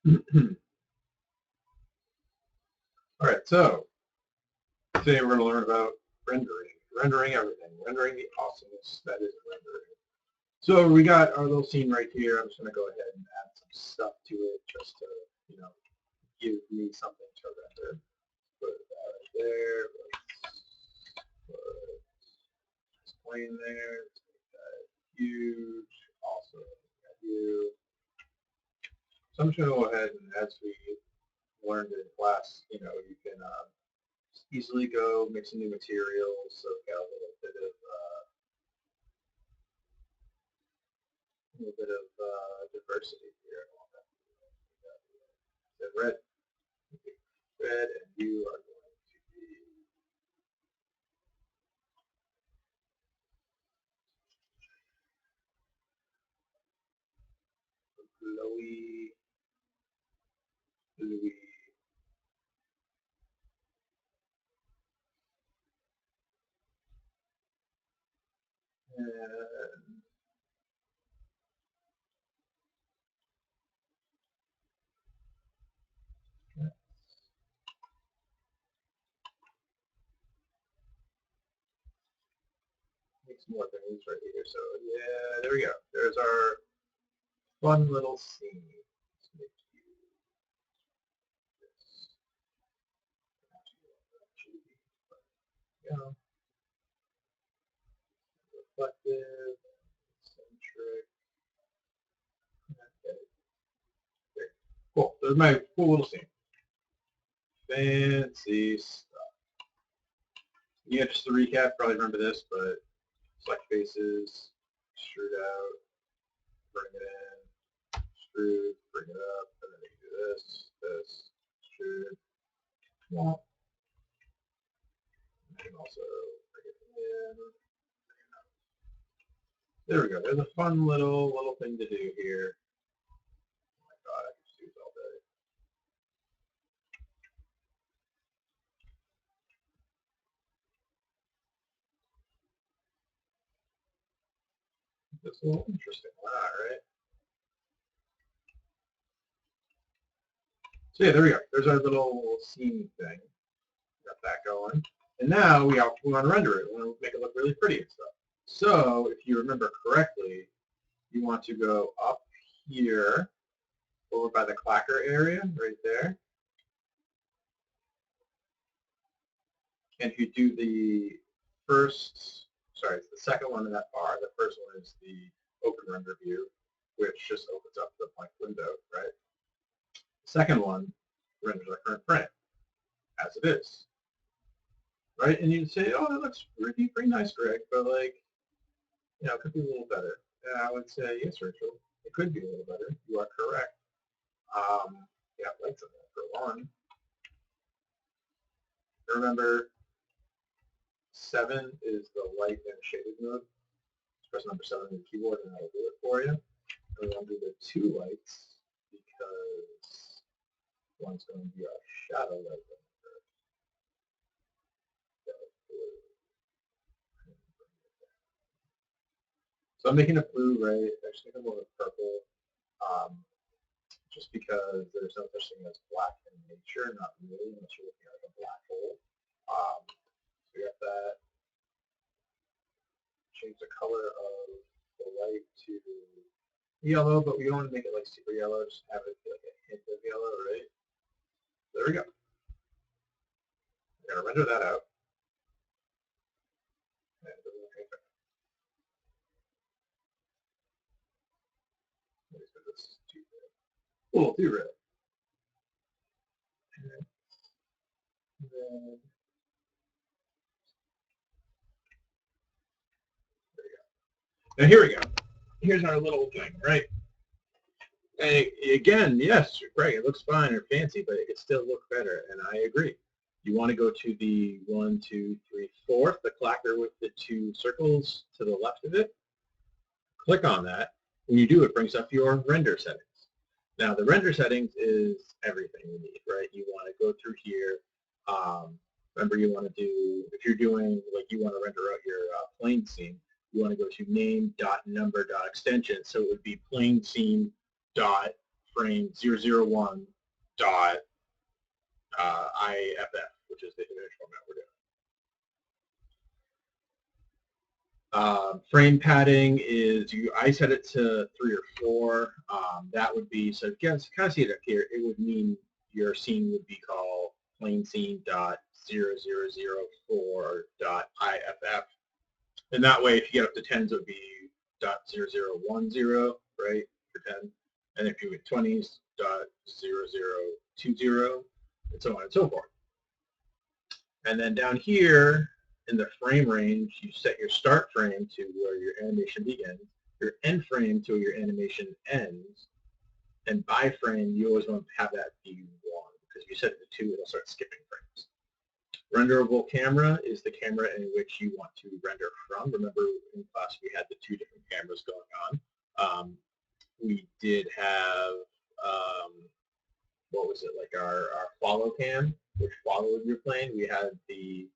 All right, so today we're going to learn about rendering everything, rendering the awesomeness that is rendering. So we got our little scene right here. I'm just going to go ahead and add some stuff to it just to, give me something to render. Put that right there. Put this plane there. Make that huge. Also that huge. So I'm just going to go ahead and, as we learned in class, you can easily go mix some new materials. So we've got a little bit of diversity here. The red, and you are going to be glowy, bluey. And make some more things right here. So yeah, there we go. There's our fun little scene. Let's make this. Yeah. Reflective, centric. Okay. Cool. There's my cool little scene. Fancy stuff. Yeah, just to recap, probably remember this, but select faces, extrude out, bring it in, extrude, bring it up, and then you do this, extrude. Yeah. And also bring it in. There we go. There's a fun little thing to do here. Oh my god, I can just do this all day. That's a little interesting. All right. So yeah, there we go. There's our little scene thing. Got that going. And now we want to render it. We want to make it look really pretty and stuff. So if you remember correctly, you want to go up here over by the clacker area right there. And if you do the second one in that bar, the first one is the open render view, which just opens up the blank window, right? The second one renders our current frame as it is, right? And you'd say, oh, that looks pretty nice, Greg, but like, it could be a little better. And I would say, yes, Rachel, it could be a little better. You are correct. Yeah, lights on that for one. Remember, 7 is the light and shaded mode. Press number 7 on the keyboard and that'll do it for you. And we want to do the 2 lights because one's going to be our shadow light. So I'm making it blue, right? I just make it more purple. Just because there's no such thing as black in nature, not really, unless you're looking at like a black hole. So we got that. Change the color of the light to yellow, but we don't want to make it like super yellow, just have it like a hint of yellow, right? There we go. We're going to render that out. A little too red. And then, there we go. Now here we go. Here's our little thing, right? And again, yes, Greg, it looks fine or fancy, but it could still look better, and I agree. You want to go to the 1, 2, 3, 4th, the clacker with the 2 circles to the left of it. Click on that. When you do, it brings up your render settings. Now, the render settings is everything you need, right? You want to go through here. Remember, you want to do, if you're doing, like you want to render out your plane scene, you want to go to name.number.extension. So it would be plane scene dot frame 001 dot IFF, which is the image format we're doing. Frame padding is, I set it to 3 or 4. That would be, so you can kind of see it up here, it would mean your scene would be called plain scene dot 0004 dot IFF. And that way, if you get up to 10s, it would be dot 0010, right, for 10. And if you get 20s, dot 0020, and so on and so forth. And then down here in the frame range, you set your start frame to where your animation begins, your end frame to where your animation ends, and by frame, you always want to have that be 1, because if you set it to 2, it'll start skipping frames. Renderable camera is the camera in which you want to render from. Remember in class we had the 2 different cameras going on. We did have, what was it, like our follow cam, which followed your plane. We had the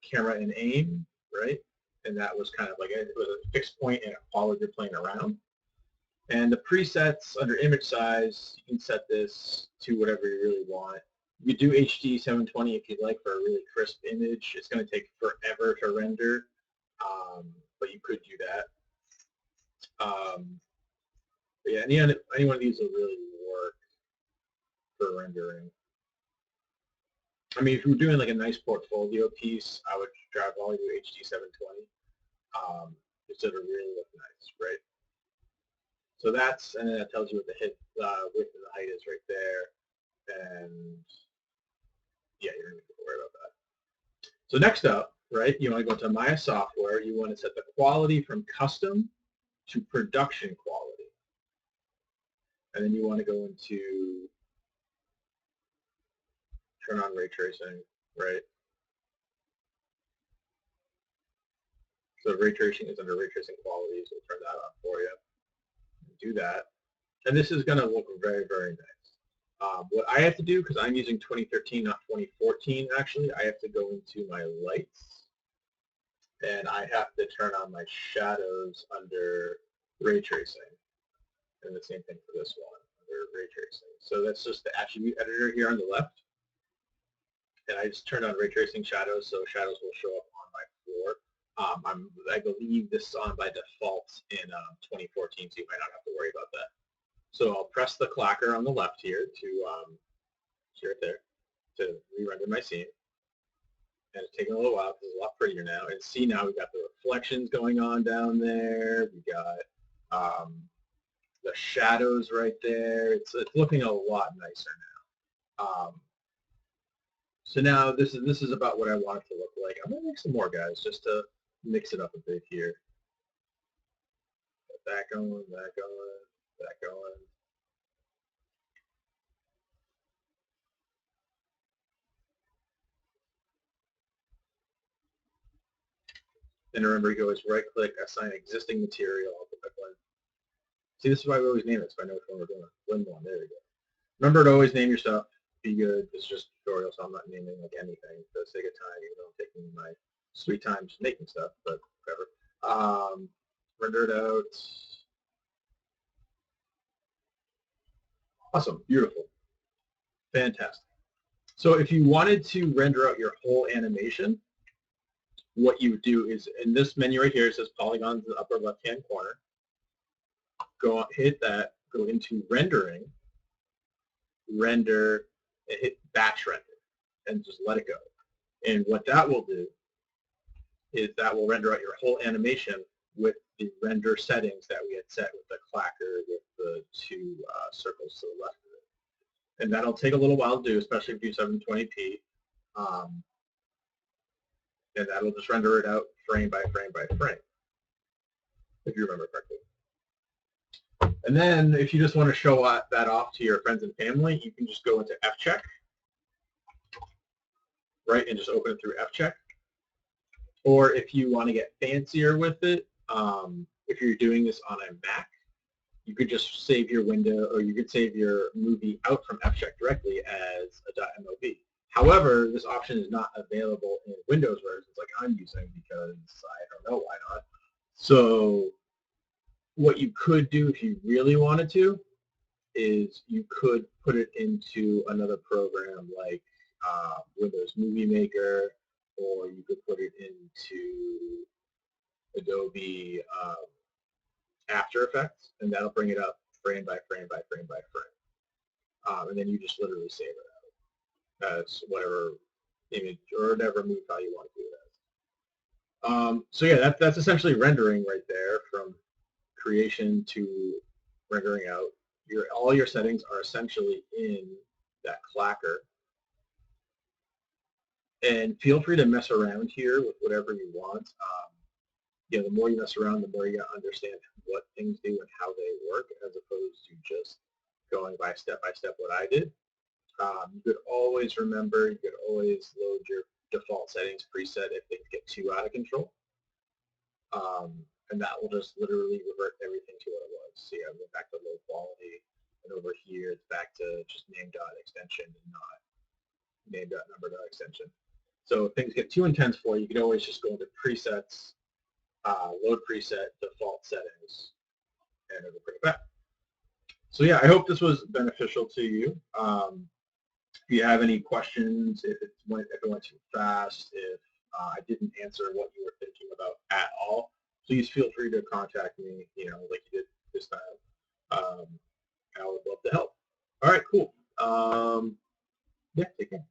camera and aim, right? And that was kind of like it was a fixed point and it followed your plane around. And the presets under image size, you can set this to whatever you really want. You do HD 720 if you'd like for a really crisp image. It's going to take forever to render, but you could do that. But yeah, any one of these will really work for rendering. I mean, if you're doing like a nice portfolio piece, I would drive all your HD 720 instead of really look nice, right? So that's, and then that tells you what the width and the height is right there, and yeah, you're going to have to worry about that. So next up, right, you want to go to Maya Software. You want to set the quality from custom to production quality. And then you want to go into turn on ray tracing, right? So ray tracing is under ray tracing quality, so we'll turn that on for you. Do that. And this is going to look very, very nice. What I have to do, because I'm using 2013, not 2014 actually, I have to go into my lights and I have to turn on my shadows under ray tracing. And the same thing for this one, under ray tracing. So that's just the attribute editor here on the left. And I just turned on ray tracing shadows, so shadows will show up on my floor. I believe this is on by default in 2014, so you might not have to worry about that. So I'll press the clacker on the left here to, right there, to re-render my scene. And it's taking a little while because it's a lot prettier now. And see now we've got the reflections going on down there. We got the shadows right there. It's looking a lot nicer now. So now this is about what I want it to look like. I'm gonna make some more, guys, just to mix it up a bit here. Get that going, that going, that going. And remember, you always right-click, assign existing material. I'll put that one. See, this is why we always name it, so I know which one we're doing. Blend one, there we go. Remember to always name your stuff. Be good. It's just a tutorial, so I'm not naming like anything for the sake of time, even though I'm taking my sweet time just making stuff, but whatever. Render it out. Awesome. Beautiful. Fantastic. So if you wanted to render out your whole animation, what you would do is in this menu right here, it says polygons in the upper left-hand corner. Go hit that, go into rendering, render, and hit batch render, and just let it go. And what that will do is that will render out your whole animation with the render settings that we had set with the clacker with the 2 circles to the left of it. And that'll take a little while to do, especially if you do 720p. And that'll just render it out frame by frame by frame, if you remember correctly. And then if you just want to show that off to your friends and family, you can just go into FCheck, right, and just open it through FCheck. Or if you want to get fancier with it, if you're doing this on a Mac, you could just save your window, or you could save your movie out from FCheck directly as a .mov. However, this option is not available in Windows versions like I'm using because I don't know why not. So what you could do if you really wanted to is you could put it into another program like Windows Movie Maker, or you could put it into Adobe After Effects, and that'll bring it up frame by frame by frame by frame. And then you just literally save it out as whatever image or whatever move file you want to do it as. So yeah, that's essentially rendering right there, from creation to rendering out. All your settings are essentially in that clacker. And feel free to mess around here with whatever you want. You know, the more you mess around, the more you understand what things do and how they work, as opposed to just going by step what I did. You could always remember, you could always load your default settings preset if things get too out of control. And that will just literally revert everything to what it was. So yeah, we're back to low quality, and over here it's back to just name.extension and not name.number.extension. So if things get too intense for you, you can always just go into presets, load preset, default settings, and it'll bring it back. So yeah, I hope this was beneficial to you. If you have any questions, if it went too fast, if I didn't answer what you were thinking about at all, please feel free to contact me, you know, like you did this time. I would love to help. All right, cool. Yeah, take care.